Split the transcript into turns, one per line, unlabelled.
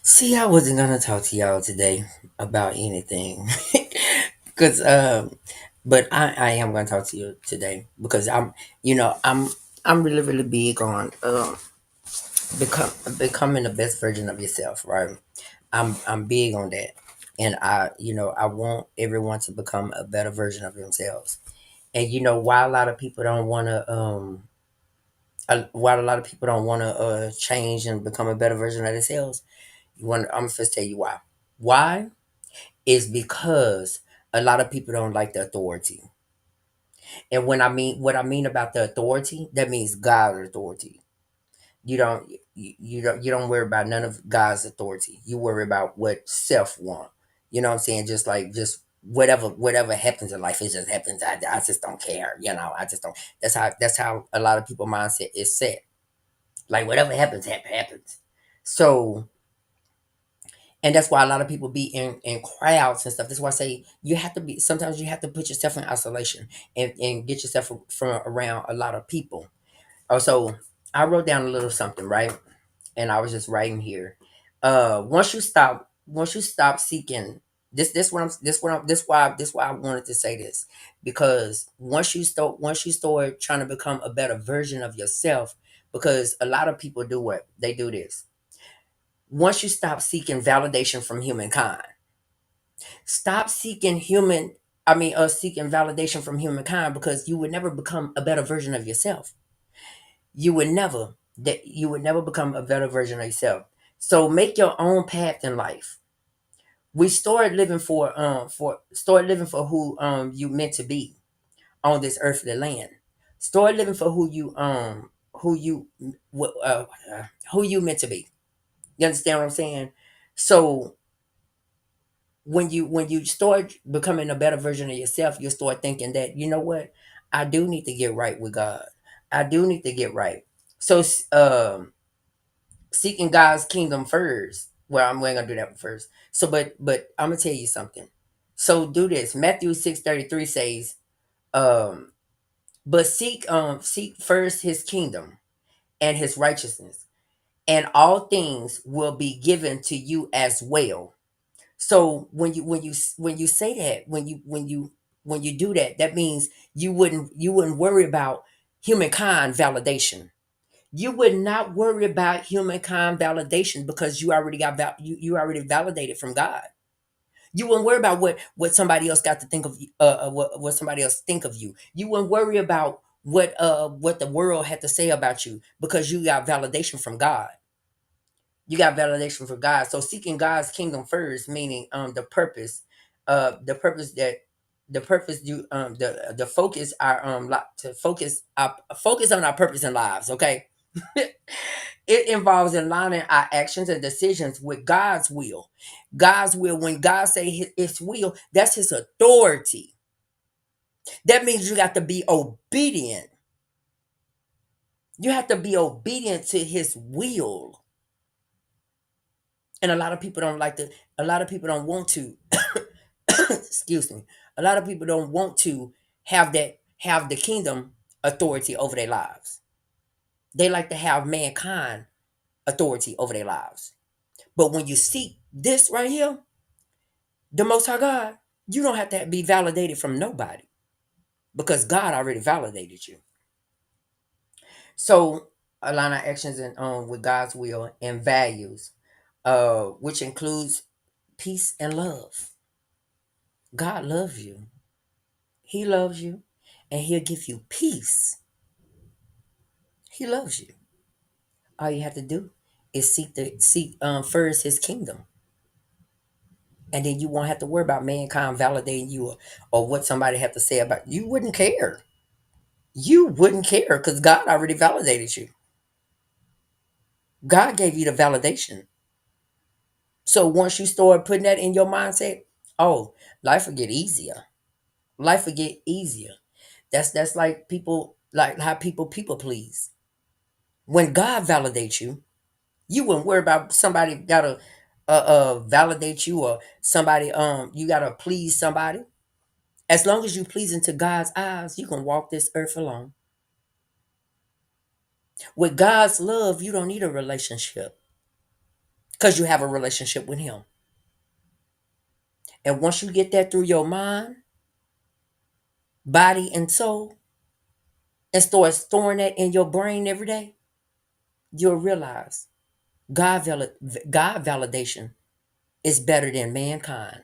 See, I wasn't gonna talk to y'all today about anything, cause but I am gonna talk to you today because I'm really really big on become becoming the best version of yourself, right? I'm big on that, and I want everyone to become a better version of themselves. And why a lot of people don't want to why a lot of people don't want to change and become a better version of themselves. I'm just tell you why. Why is because a lot of people don't like the authority. And what I mean about the authority, that means God's authority. You don't worry about none of God's authority. You worry about what self want. You know what I'm saying? Just whatever happens in life, it just happens. I just don't care. I just don't. That's how a lot of people mindset is set. Like whatever happens, happens. So, and that's why a lot of people be in crowds and stuff. That's why I say you have to be. Sometimes you have to put yourself in isolation and get yourself from around a lot of people. Also, I wrote down a little something, right? And I was just writing here. Once you stop seeking this why I wanted to say this, because once you start trying to become a better version of yourself, because a lot of people do what they do this. Once you stop seeking validation from humankind, stop seeking seeking validation from humankind, because you would never become a better version of yourself. You would never become a better version of yourself. So make your own path in life. We start living for who you meant to be on this earthly land. Start living for who you who you meant to be. You understand what I'm saying? So when you start becoming a better version of yourself, you start thinking that, you know what, I do need to get right with God. I do need to get right. So seeking God's kingdom first. Well, we ain't gonna do that first. So, but I'm gonna tell you something. So do this. Matthew 6:33 says, um, but seek first His kingdom and His righteousness, and all things will be given to you as well. So when you say that, when you do that, that means you wouldn't worry about humankind validation. You would not worry about humankind validation, because you already validated from God. You wouldn't worry about what somebody else got to think of you, what somebody else think of you. You wouldn't worry about what the world had to say about you, because you got validation from God. You got validation from God. So seeking God's kingdom first, meaning the purpose you the focus our to focus on our purpose in lives. Okay. It involves aligning our actions and decisions with God's will. God's will, when God say his will, that's His authority. That means you got to be obedient. You have to be obedient to His will. And a lot of people don't like to. A lot of people don't want to. Excuse me. A lot of people don't want to have the kingdom authority over their lives. They like to have mankind authority over their lives. But when you seek this right here, the Most High God, you don't have to be validated from nobody, because God already validated you. So align our actions with God's will and values, which includes peace and love. God loves you. He loves you, and He'll give you peace. He loves you. All you have to do is seek first His kingdom, and then you won't have to worry about mankind validating you, or what somebody have to say about you. Wouldn't care. You wouldn't care, because God already validated you. God gave you the validation. So once you start putting that in your mindset, oh, life will get easier. Life will get easier. That's like people, like how people please. When God validates you, you wouldn't worry about somebody gotta validate you, or somebody you gotta please somebody. As long as you pleasing to God's eyes, you can walk this earth alone. With God's love, you don't need a relationship. because you have a relationship with him. And once you get that through your mind, body, and soul, and start storing that in your brain every day, you'll realize God validation is better than mankind.